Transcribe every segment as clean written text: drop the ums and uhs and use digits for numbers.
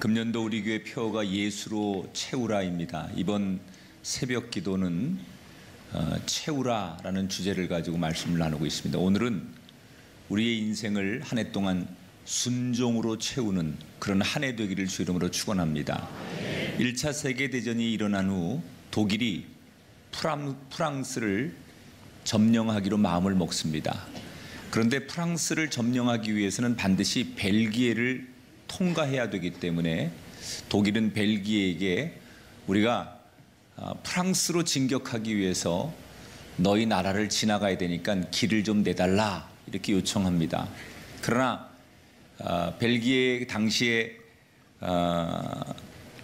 금년도 우리 교회 표어가 예수로 채우라입니다. 이번 새벽 기도는 채우라라는 주제를 가지고 말씀을 나누고 있습니다. 오늘은 우리의 인생을 한 해 동안 순종으로 채우는 그런 한 해 되기를 주 이름으로 축원합니다. 1차 세계대전이 일어난 후 독일이 프랑스를 점령하기로 마음을 먹습니다. 그런데 프랑스를 점령하기 위해서는 반드시 벨기에를 통과해야 되기 때문에 독일은 벨기에에게 우리가 프랑스로 진격하기 위해서 너희 나라를 지나가야 되니까 길을 좀 내달라 이렇게 요청합니다. 그러나 벨기에 당시에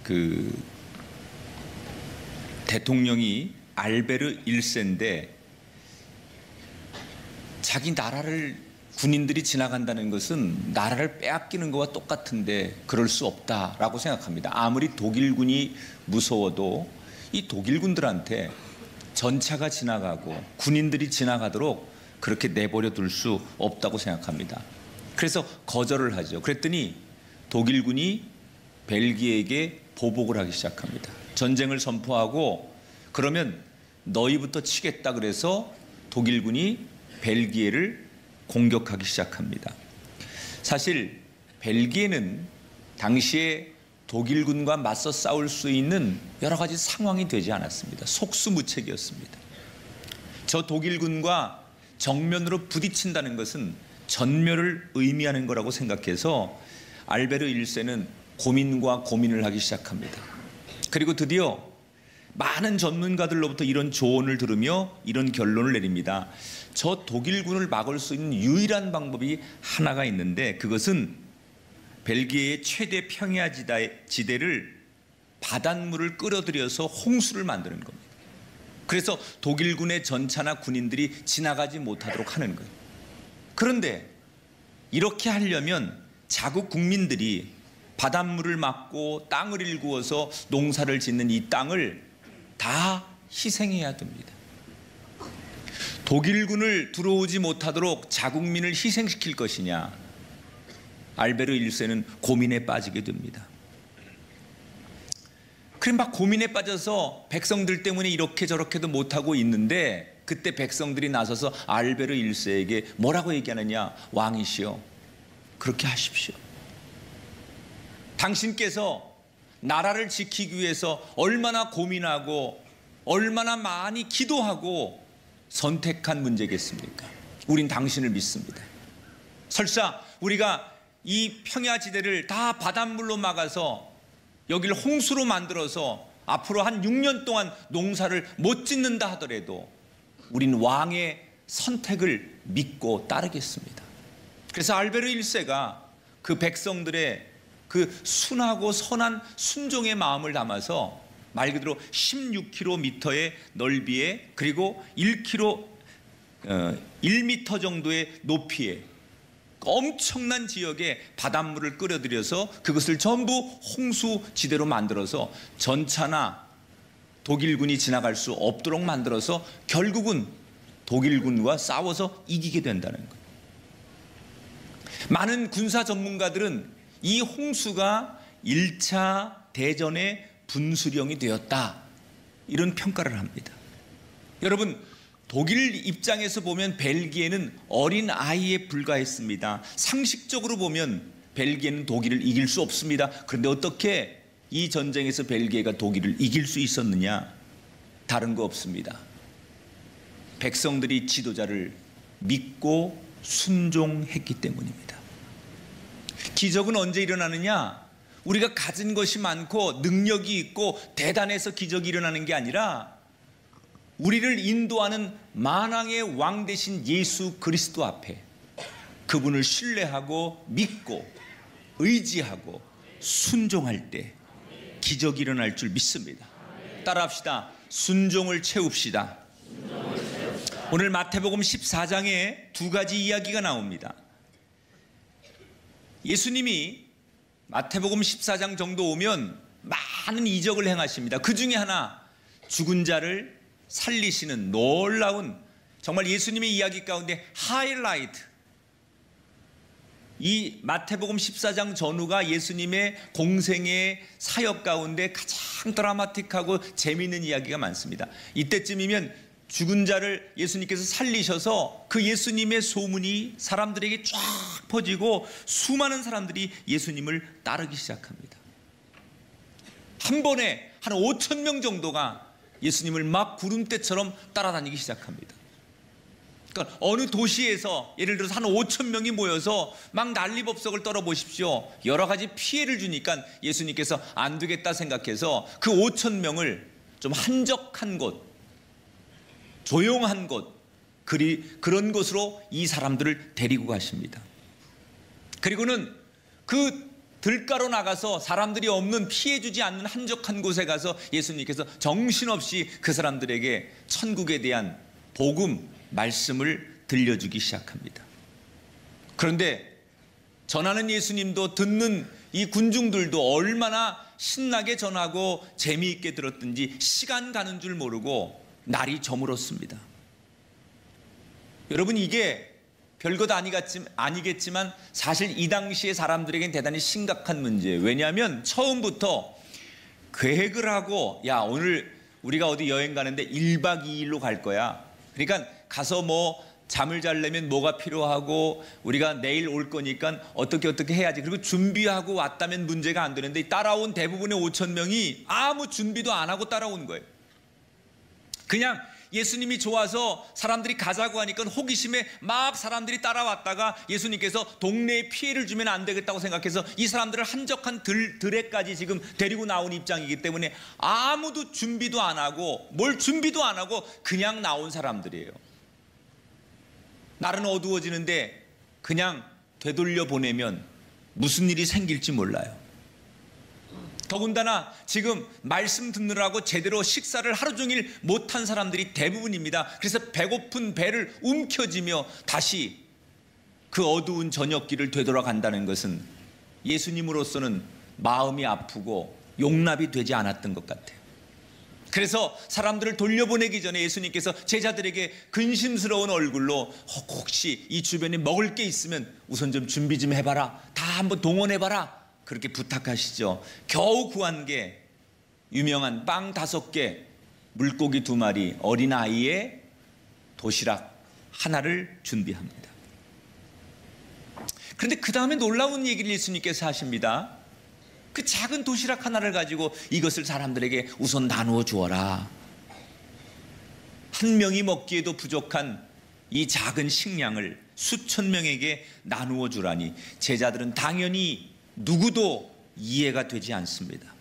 그 대통령이 알베르 1세인데 자기 나라를 군인들이 지나간다는 것은 나라를 빼앗기는 것과 똑같은데 그럴 수 없다라고 생각합니다. 아무리 독일군이 무서워도 이 독일군들한테 전차가 지나가고 군인들이 지나가도록 그렇게 내버려 둘 수 없다고 생각합니다. 그래서 거절을 하죠. 그랬더니 독일군이 벨기에에게 보복을 하기 시작합니다. 전쟁을 선포하고 그러면 너희부터 치겠다 그래서 독일군이 벨기에를 공격하기 시작합니다. 사실 벨기에는 당시에 독일군과 맞서 싸울 수 있는 여러 가지 상황이 되지 않았습니다. 속수무책이었습니다. 저 독일군과 정면으로 부딪힌다는 것은 전멸을 의미하는 거라고 생각해서 알베르 1세는 고민과 고민을 하기 시작합니다. 그리고 드디어 많은 전문가들로부터 이런 조언을 들으며 이런 결론을 내립니다. 저 독일군을 막을 수 있는 유일한 방법이 하나가 있는데 그것은 벨기에의 최대 평야 지대를 바닷물을 끌어들여서 홍수를 만드는 겁니다. 그래서 독일군의 전차나 군인들이 지나가지 못하도록 하는 거예요. 그런데 이렇게 하려면 자국 국민들이 바닷물을 막고 땅을 일구어서 농사를 짓는 이 땅을 다 희생해야 됩니다. 독일군을 들어오지 못하도록 자국민을 희생시킬 것이냐, 알베르 1세는 고민에 빠지게 됩니다. 그럼 막 고민에 빠져서 백성들 때문에 이렇게 저렇게도 못하고 있는데 그때 백성들이 나서서 알베르 1세에게 뭐라고 얘기하느냐. 왕이시여, 그렇게 하십시오. 당신께서 나라를 지키기 위해서 얼마나 고민하고 얼마나 많이 기도하고 선택한 문제겠습니까? 우린 당신을 믿습니다. 설사 우리가 이 평야지대를 다 바닷물로 막아서 여기를 홍수로 만들어서 앞으로 한 6년 동안 농사를 못 짓는다 하더라도 우린 왕의 선택을 믿고 따르겠습니다. 그래서 알베르 1세가 그 백성들의 그 순하고 선한 순종의 마음을 담아서 말 그대로 16km의 넓이에 그리고 1m 정도의 높이에 엄청난 지역에 바닷물을 끌어들여서 그것을 전부 홍수지대로 만들어서 전차나 독일군이 지나갈 수 없도록 만들어서 결국은 독일군과 싸워서 이기게 된다는 거예요. 많은 군사 전문가들은 이 홍수가 1차 대전의 분수령이 되었다 이런 평가를 합니다. 여러분, 독일 입장에서 보면 벨기에는 어린 아이에 불과했습니다. 상식적으로 보면 벨기에는 독일을 이길 수 없습니다. 그런데 어떻게 이 전쟁에서 벨기에가 독일을 이길 수 있었느냐? 다른 거 없습니다. 백성들이 지도자를 믿고 순종했기 때문입니다. 기적은 언제 일어나느냐? 우리가 가진 것이 많고 능력이 있고 대단해서 기적이 일어나는 게 아니라 우리를 인도하는 만왕의 왕 되신 예수 그리스도 앞에 그분을 신뢰하고 믿고 의지하고 순종할 때 기적이 일어날 줄 믿습니다. 따라합시다. 순종을 채웁시다. 오늘 마태복음 14장에 두 가지 이야기가 나옵니다. 예수님이 마태복음 14장 정도 오면 많은 이적을 행하십니다. 그 중에 하나, 죽은 자를 살리시는 놀라운, 정말 예수님의 이야기 가운데 하이라이트, 이 마태복음 14장 전후가 예수님의 공생의 사역 가운데 가장 드라마틱하고 재미있는 이야기가 많습니다. 이때쯤이면 죽은 자를 예수님께서 살리셔서 그 예수님의 소문이 사람들에게 쫙 퍼지고 수많은 사람들이 예수님을 따르기 시작합니다. 한 번에 한 5천 명 정도가 예수님을 막 구름대처럼 따라다니기 시작합니다. 그러니까 어느 도시에서 예를 들어서 한 5천 명이 모여서 막 난리법석을 떨어보십시오. 여러 가지 피해를 주니까 예수님께서 안 되겠다 생각해서 그 5천 명을 좀 한적한 곳, 조용한 곳, 그런 곳으로 이 사람들을 데리고 가십니다. 그리고는 그 들가로 나가서 사람들이 없는, 피해 주지 않는 한적한 곳에 가서 예수님께서 정신없이 그 사람들에게 천국에 대한 복음, 말씀을 들려주기 시작합니다. 그런데 전하는 예수님도 듣는 이 군중들도 얼마나 신나게 전하고 재미있게 들었든지 시간 가는 줄 모르고 날이 저물었습니다. 여러분, 이게 별것 아니겠지만 사실 이 당시의 사람들에게는 대단히 심각한 문제예요. 왜냐하면 처음부터 계획을 하고, 야, 오늘 우리가 어디 여행 가는데 1박 2일로 갈 거야. 그러니까 가서 뭐 잠을 자려면 뭐가 필요하고, 우리가 내일 올 거니까 어떻게 해야지. 그리고 준비하고 왔다면 문제가 안 되는데 따라온 대부분의 5천 명이 아무 준비도 안 하고 따라온 거예요. 그냥 예수님이 좋아서 사람들이 가자고 하니까 호기심에 막 사람들이 따라왔다가 예수님께서 동네에 피해를 주면 안 되겠다고 생각해서 이 사람들을 한적한 들에까지 지금 데리고 나온 입장이기 때문에 아무도 준비도 안 하고, 뭘 준비도 안 하고 그냥 나온 사람들이에요. 날은 어두워지는데 그냥 되돌려 보내면 무슨 일이 생길지 몰라요. 더군다나 지금 말씀 듣느라고 제대로 식사를 하루 종일 못한 사람들이 대부분입니다. 그래서 배고픈 배를 움켜쥐며 다시 그 어두운 저녁길을 되돌아간다는 것은 예수님으로서는 마음이 아프고 용납이 되지 않았던 것 같아요. 그래서 사람들을 돌려보내기 전에 예수님께서 제자들에게 근심스러운 얼굴로 혹시 이 주변에 먹을 게 있으면 우선 좀 준비 좀 해봐라, 다 한번 동원해봐라, 그렇게 부탁하시죠. 겨우 구한 게 유명한 빵 5개, 물고기 2마리, 어린아이의 도시락 하나를 준비합니다. 그런데 그 다음에 놀라운 얘기를 예수님께서 하십니다. 그 작은 도시락 하나를 가지고 이것을 사람들에게 우선 나누어 주어라. 한 명이 먹기에도 부족한 이 작은 식량을 수천 명에게 나누어 주라니 제자들은 당연히 누구도 이해가 되지 않습니다.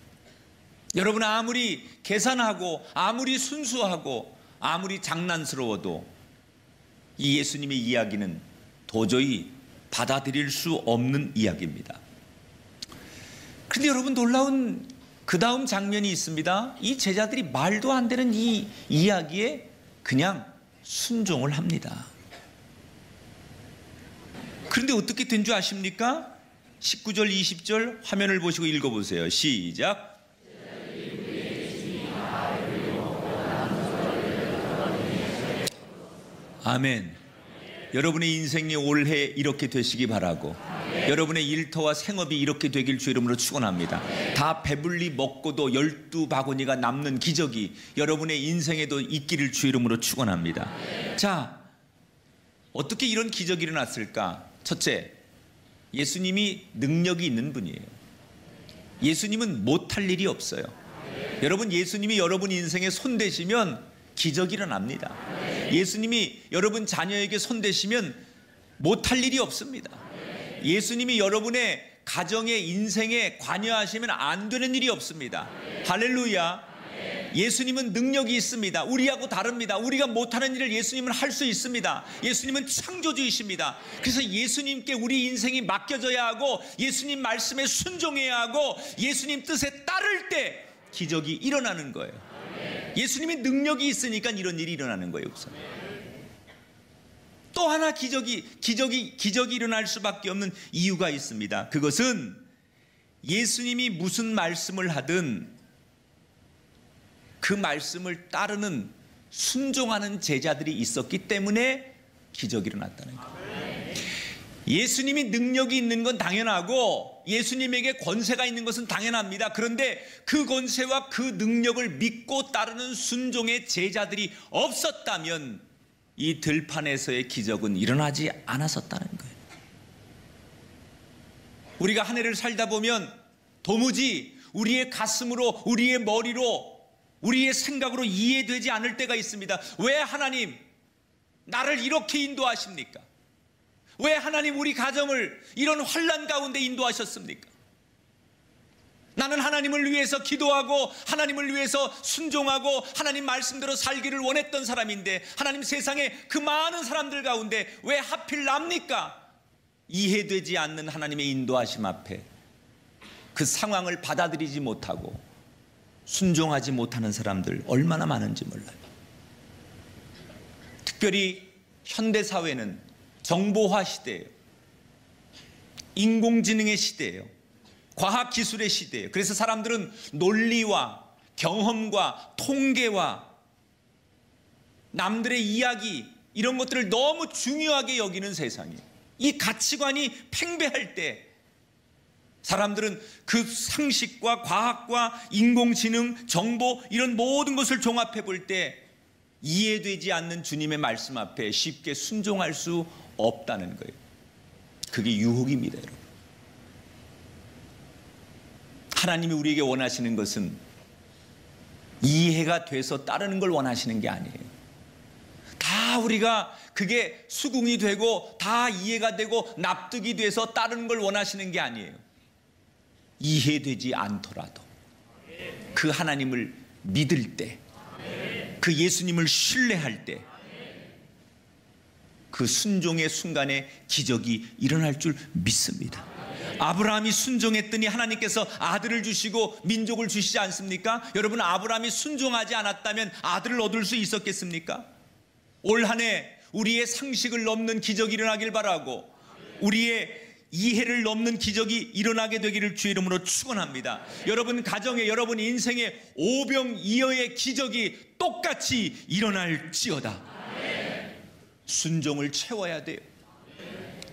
여러분, 아무리 계산하고 아무리 순수하고 아무리 장난스러워도 이 예수님의 이야기는 도저히 받아들일 수 없는 이야기입니다. 그런데 여러분, 놀라운 그 다음 장면이 있습니다. 이 제자들이 말도 안 되는 이 이야기에 그냥 순종을 합니다. 그런데 어떻게 된 줄 아십니까? 19절 20절 화면을 보시고 읽어보세요. 시작. 아멘. 여러분의 인생이 올해 이렇게 되시기 바라고, 여러분의 일터와 생업이 이렇게 되길 주 이름으로 축원합니다. 다 배불리 먹고도 12바구니가 남는 기적이 여러분의 인생에도 있기를 주 이름으로 축원합니다. 자, 어떻게 이런 기적이 일어났을까? 첫째, 예수님이 능력이 있는 분이에요. 예수님은 못할 일이 없어요. 여러분, 예수님이 여러분 인생에 손대시면 기적이 일어납니다. 예수님이 여러분 자녀에게 손대시면 못할 일이 없습니다. 예수님이 여러분의 가정의 인생에 관여하시면 안 되는 일이 없습니다. 할렐루야. 예수님은 능력이 있습니다. 우리하고 다릅니다. 우리가 못하는 일을 예수님은 할 수 있습니다. 예수님은 창조주이십니다. 그래서 예수님께 우리 인생이 맡겨져야 하고, 예수님 말씀에 순종해야 하고, 예수님 뜻에 따를 때 기적이 일어나는 거예요. 예수님의 능력이 있으니까 이런 일이 일어나는 거예요. 우선. 또 하나 기적이 일어날 수밖에 없는 이유가 있습니다. 그것은 예수님이 무슨 말씀을 하든 그 말씀을 따르는, 순종하는 제자들이 있었기 때문에 기적이 일어났다는 거예요. 예수님이 능력이 있는 건 당연하고 예수님에게 권세가 있는 것은 당연합니다. 그런데 그 권세와 그 능력을 믿고 따르는 순종의 제자들이 없었다면 이 들판에서의 기적은 일어나지 않았었다는 거예요. 우리가 한 해를 살다 보면 도무지 우리의 가슴으로, 우리의 머리로, 우리의 생각으로 이해되지 않을 때가 있습니다. 왜 하나님 나를 이렇게 인도하십니까? 왜 하나님 우리 가정을 이런 환난 가운데 인도하셨습니까? 나는 하나님을 위해서 기도하고 하나님을 위해서 순종하고 하나님 말씀대로 살기를 원했던 사람인데 하나님 세상에 그 많은 사람들 가운데 왜 하필 납니까? 이해되지 않는 하나님의 인도하심 앞에 그 상황을 받아들이지 못하고 순종하지 못하는 사람들 얼마나 많은지 몰라요. 특별히 현대사회는 정보화 시대예요. 인공지능의 시대예요. 과학기술의 시대예요. 그래서 사람들은 논리와 경험과 통계와 남들의 이야기 이런 것들을 너무 중요하게 여기는 세상이에요. 이 가치관이 팽배할 때 사람들은 그 상식과 과학과 인공지능, 정보 이런 모든 것을 종합해 볼 때 이해되지 않는 주님의 말씀 앞에 쉽게 순종할 수 없다는 거예요. 그게 유혹입니다, 여러분. 하나님이 우리에게 원하시는 것은 이해가 돼서 따르는 걸 원하시는 게 아니에요. 다 우리가 그게 수긍이 되고 다 이해가 되고 납득이 돼서 따르는 걸 원하시는 게 아니에요. 이해되지 않더라도 그 하나님을 믿을 때, 그 예수님을 신뢰할 때 그 순종의 순간에 기적이 일어날 줄 믿습니다. 아브라함이 순종했더니 하나님께서 아들을 주시고 민족을 주시지 않습니까? 여러분, 아브라함이 순종하지 않았다면 아들을 얻을 수 있었겠습니까? 올 한 해 우리의 상식을 넘는 기적이 일어나길 바라고 우리의 이해를 넘는 기적이 일어나게 되기를 주의 이름으로 축원합니다. 여러분 가정에, 여러분 인생에 오병이어의 기적이 똑같이 일어날지어다. 순종을 채워야 돼요.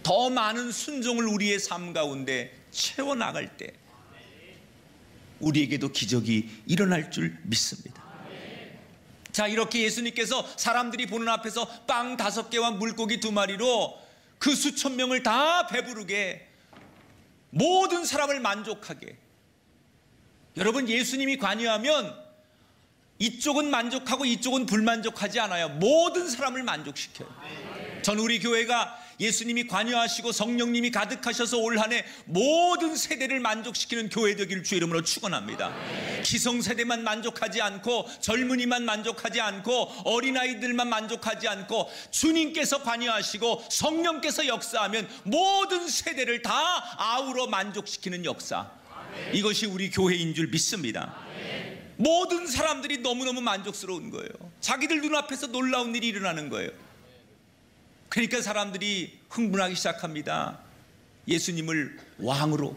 더 많은 순종을 우리의 삶 가운데 채워나갈 때 우리에게도 기적이 일어날 줄 믿습니다. 자, 이렇게 예수님께서 사람들이 보는 앞에서 빵 5개와 물고기 2마리로 그 수천 명을 다 배부르게, 모든 사람을 만족하게. 여러분, 예수님이 관여하면 이쪽은 만족하고 이쪽은 불만족하지 않아요. 모든 사람을 만족시켜요. 전 우리 교회가 예수님이 관여하시고 성령님이 가득하셔서 올 한 해 모든 세대를 만족시키는 교회 되기를 주의 이름으로 축원합니다. 기성세대만 만족하지 않고 젊은이만 만족하지 않고 어린아이들만 만족하지 않고 주님께서 관여하시고 성령께서 역사하면 모든 세대를 다 아우러 만족시키는 역사, 이것이 우리 교회인 줄 믿습니다. 모든 사람들이 너무너무 만족스러운 거예요. 자기들 눈앞에서 놀라운 일이 일어나는 거예요. 그러니까 사람들이 흥분하기 시작합니다. 예수님을 왕으로,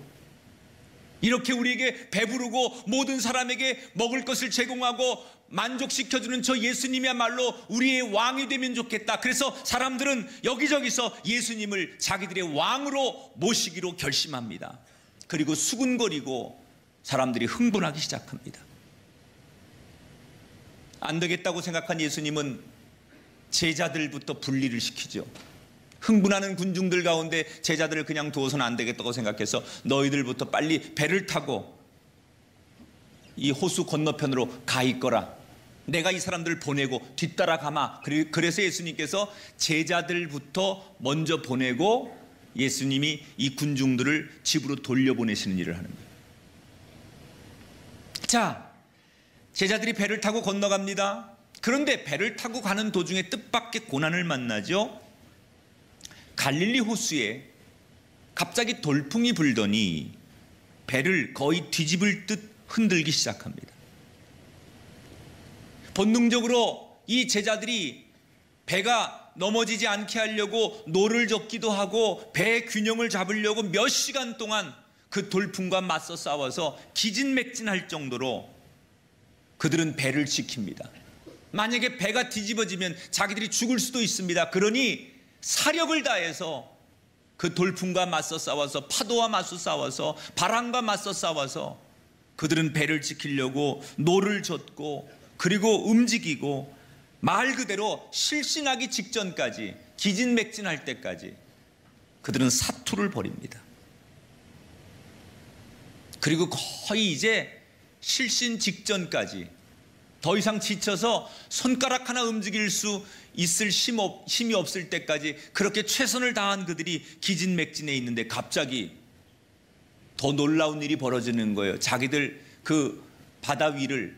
이렇게 우리에게 배부르고 모든 사람에게 먹을 것을 제공하고 만족시켜주는 저 예수님이야말로 우리의 왕이 되면 좋겠다. 그래서 사람들은 여기저기서 예수님을 자기들의 왕으로 모시기로 결심합니다. 그리고 수군거리고 사람들이 흥분하기 시작합니다. 안 되겠다고 생각한 예수님은 제자들부터 분리를 시키죠. 흥분하는 군중들 가운데 제자들을 그냥 두어서는 안 되겠다고 생각해서 너희들부터 빨리 배를 타고 이 호수 건너편으로 가 있거라. 내가 이 사람들을 보내고 뒤따라 가마. 그래서 예수님께서 제자들부터 먼저 보내고 예수님이 이 군중들을 집으로 돌려보내시는 일을 하는 거예요. 자, 제자들이 배를 타고 건너갑니다. 그런데 배를 타고 가는 도중에 뜻밖의 고난을 만나죠. 갈릴리 호수에 갑자기 돌풍이 불더니 배를 거의 뒤집을 듯 흔들기 시작합니다. 본능적으로 이 제자들이 배가 넘어지지 않게 하려고 노를 젓기도 하고 배 균형을 잡으려고 몇 시간 동안 그 돌풍과 맞서 싸워서 기진맥진할 정도로 그들은 배를 지킵니다. 만약에 배가 뒤집어지면 자기들이 죽을 수도 있습니다. 그러니 사력을 다해서 그 돌풍과 맞서 싸워서, 파도와 맞서 싸워서, 바람과 맞서 싸워서 그들은 배를 지키려고 노를 젓고 그리고 움직이고 말 그대로 실신하기 직전까지, 기진맥진할 때까지 그들은 사투를 벌입니다. 그리고 거의 이제 실신 직전까지 더 이상 지쳐서 손가락 하나 움직일 수 있을 힘이 없을 때까지 그렇게 최선을 다한 그들이 기진맥진해 있는데 갑자기 더 놀라운 일이 벌어지는 거예요. 자기들 그 바다 위를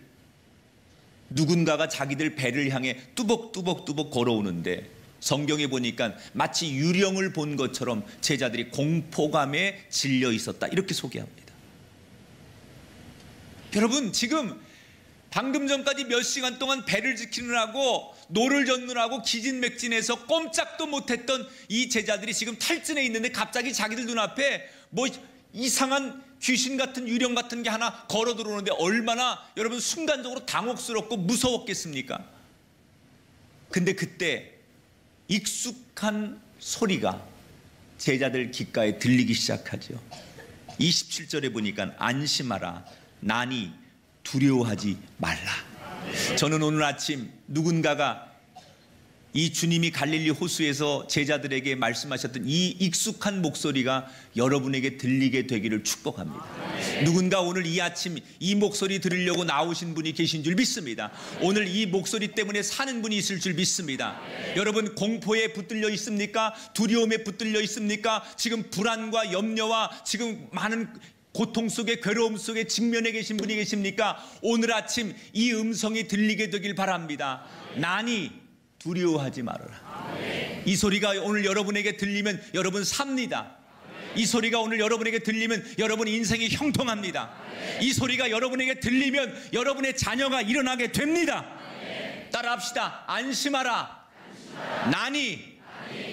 누군가가 자기들 배를 향해 뚜벅뚜벅 걸어오는데, 성경에 보니까 마치 유령을 본 것처럼 제자들이 공포감에 질려 있었다, 이렇게 소개합니다. 여러분, 지금 방금 전까지 몇 시간 동안 배를 지키느라고 노를 젓느라고 기진맥진해서 꼼짝도 못했던 이 제자들이 지금 탈진해 있는데 갑자기 자기들 눈앞에 뭐 이상한 귀신 같은 유령 같은 게 하나 걸어 들어오는데 얼마나 여러분 순간적으로 당혹스럽고 무서웠겠습니까? 근데 그때 익숙한 소리가 제자들 귓가에 들리기 시작하죠. 27절에 보니까 안심하라, 나니 두려워하지 말라. 저는 오늘 아침 누군가가 이 주님이 갈릴리 호수에서 제자들에게 말씀하셨던 이 익숙한 목소리가 여러분에게 들리게 되기를 축복합니다. 누군가 오늘 이 아침 이 목소리 들으려고 나오신 분이 계신 줄 믿습니다. 오늘 이 목소리 때문에 사는 분이 있을 줄 믿습니다. 여러분, 공포에 붙들려 있습니까? 두려움에 붙들려 있습니까? 지금 불안과 염려와 지금 많은 고통 속에, 괴로움 속에 직면해 계신 분이 계십니까? 오늘 아침 이 음성이 들리게 되길 바랍니다. 나니 두려워하지 말아라. 이 소리가 오늘 여러분에게 들리면 여러분 삽니다. 이 소리가 오늘 여러분에게 들리면 여러분 인생이 형통합니다. 이 소리가 여러분에게 들리면 여러분의 자녀가 일어나게 됩니다. 따라합시다. 안심하라. 나니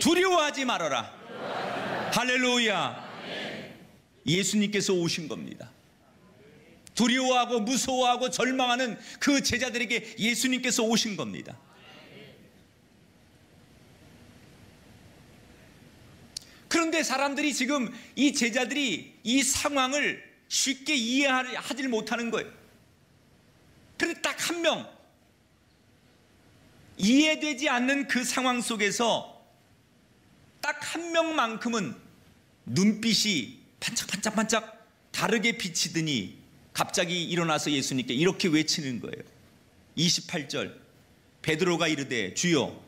두려워하지 말아라. 할렐루야. 예수님께서 오신 겁니다. 두려워하고 무서워하고 절망하는 그 제자들에게 예수님께서 오신 겁니다. 그런데 사람들이 지금 이 제자들이 이 상황을 쉽게 이해하지 못하는 거예요. 그런데 딱 한 명, 이해되지 않는 그 상황 속에서 딱 한 명만큼은 눈빛이 반짝반짝반짝 다르게 비치더니 갑자기 일어나서 예수님께 이렇게 외치는 거예요. 28절, 베드로가 이르되 주여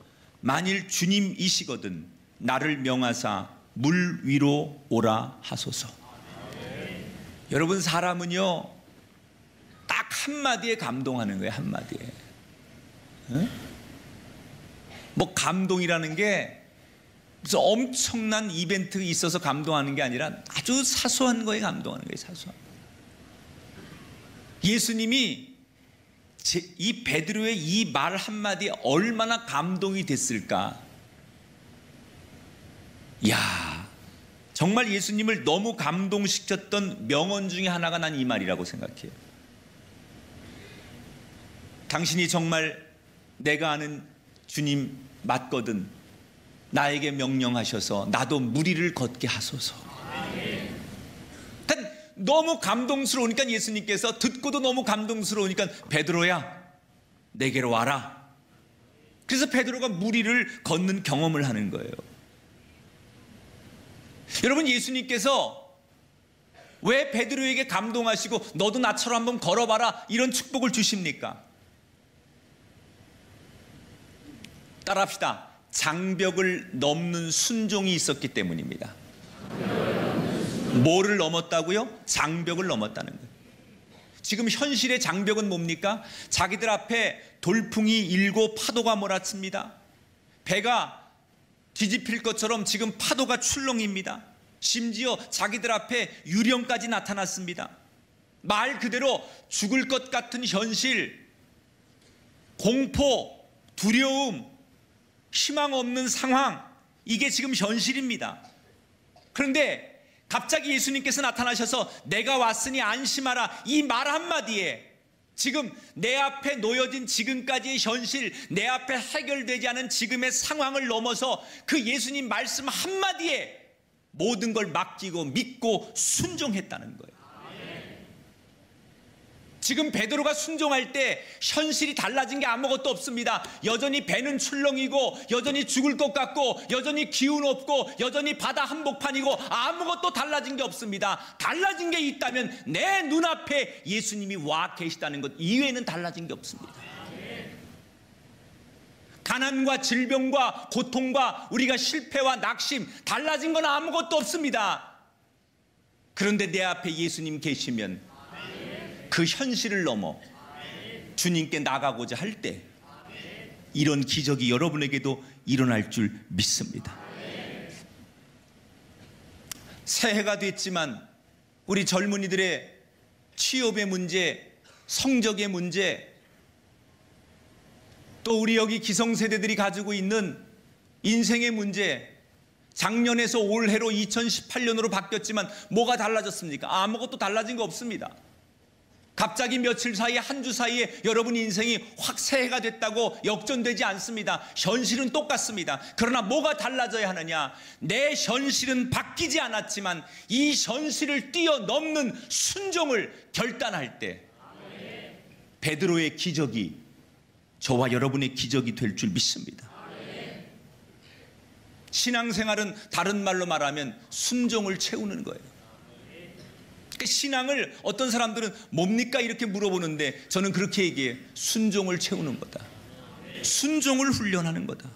만일 주님이시거든 나를 명하사 물 위로 오라 하소서. 여러분, 사람은요 딱 한마디에 감동하는 거예요. 한마디에. 뭐 감동이라는 게 무슨 엄청난 이벤트가 있어서 감동하는 게 아니라 아주 사소한 거에 감동하는 거예요. 사소한. 예수님이 이 베드로의 이 말 한마디에 얼마나 감동이 됐을까. 야, 정말 예수님을 너무 감동시켰던 명언 중에 하나가 난 이 말이라고 생각해요. 당신이 정말 내가 아는 주님 맞거든 나에게 명령하셔서 나도 무리를 걷게 하소서. 너무 감동스러우니까 예수님께서, 듣고도 너무 감동스러우니까 베드로야 내게로 와라. 그래서 베드로가 무리를 걷는 경험을 하는 거예요. 여러분, 예수님께서 왜 베드로에게 감동하시고 너도 나처럼 한번 걸어봐라 이런 축복을 주십니까? 따라합시다. 장벽을 넘는 순종이 있었기 때문입니다. 뭐를 넘었다고요? 장벽을 넘었다는 거예요. 지금 현실의 장벽은 뭡니까? 자기들 앞에 돌풍이 일고 파도가 몰아칩니다. 배가 뒤집힐 것처럼 지금 파도가 출렁입니다. 심지어 자기들 앞에 유령까지 나타났습니다. 말 그대로 죽을 것 같은 현실, 공포, 두려움, 희망 없는 상황, 이게 지금 현실입니다. 그런데 갑자기 예수님께서 나타나셔서 내가 왔으니 안심하라, 이 말 한마디에 지금 내 앞에 놓여진 지금까지의 현실, 내 앞에 해결되지 않은 지금의 상황을 넘어서 그 예수님 말씀 한마디에 모든 걸 맡기고 믿고 순종했다는 거예요. 지금 베드로가 순종할 때 현실이 달라진 게 아무것도 없습니다. 여전히 배는 출렁이고 여전히 죽을 것 같고 여전히 기운 없고 여전히 바다 한복판이고 아무것도 달라진 게 없습니다. 달라진 게 있다면 내 눈앞에 예수님이 와 계시다는 것 이외에는 달라진 게 없습니다. 가난과 질병과 고통과 우리가 실패와 낙심 달라진 건 아무것도 없습니다. 그런데 내 앞에 예수님 계시면 그 현실을 넘어 주님께 나가고자 할 때 이런 기적이 여러분에게도 일어날 줄 믿습니다. 새해가 됐지만 우리 젊은이들의 취업의 문제, 성적의 문제, 또 우리 여기 기성세대들이 가지고 있는 인생의 문제, 작년에서 올해로 2018년으로 바뀌었지만 뭐가 달라졌습니까? 아무것도 달라진 거 없습니다. 갑자기 며칠 사이에 한 주 사이에 여러분 인생이 확 새해가 됐다고 역전되지 않습니다. 현실은 똑같습니다. 그러나 뭐가 달라져야 하느냐? 내 현실은 바뀌지 않았지만 이 현실을 뛰어넘는 순종을 결단할 때 베드로의 기적이 저와 여러분의 기적이 될 줄 믿습니다. 신앙생활은 다른 말로 말하면 순종을 채우는 거예요. 신앙을 어떤 사람들은 뭡니까 이렇게 물어보는데 저는 그렇게 얘기해요. 순종을 채우는 거다. 순종을 훈련하는 거다.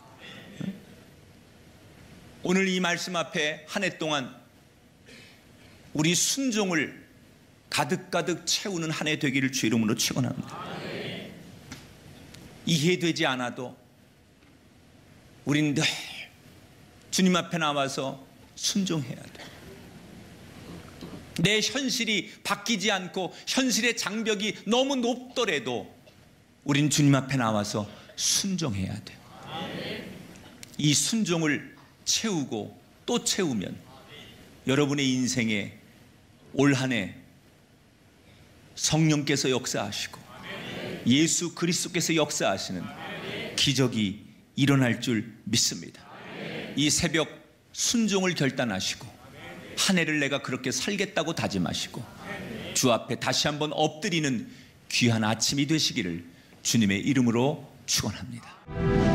오늘 이 말씀 앞에 한 해 동안 우리 순종을 가득가득 채우는 한 해 되기를 주 이름으로 축원합니다. 이해되지 않아도 우린 늘 주님 앞에 나와서 순종해야 돼. 내 현실이 바뀌지 않고 현실의 장벽이 너무 높더라도 우린 주님 앞에 나와서 순종해야 돼. 이 순종을 채우고 또 채우면 여러분의 인생에 올 한 해 성령께서 역사하시고 예수 그리스도께서 역사하시는 기적이 일어날 줄 믿습니다. 이 새벽 순종을 결단하시고 한 해를 내가 그렇게 살겠다고 다짐하시고 주 앞에 다시 한번 엎드리는 귀한 아침이 되시기를 주님의 이름으로 축원합니다.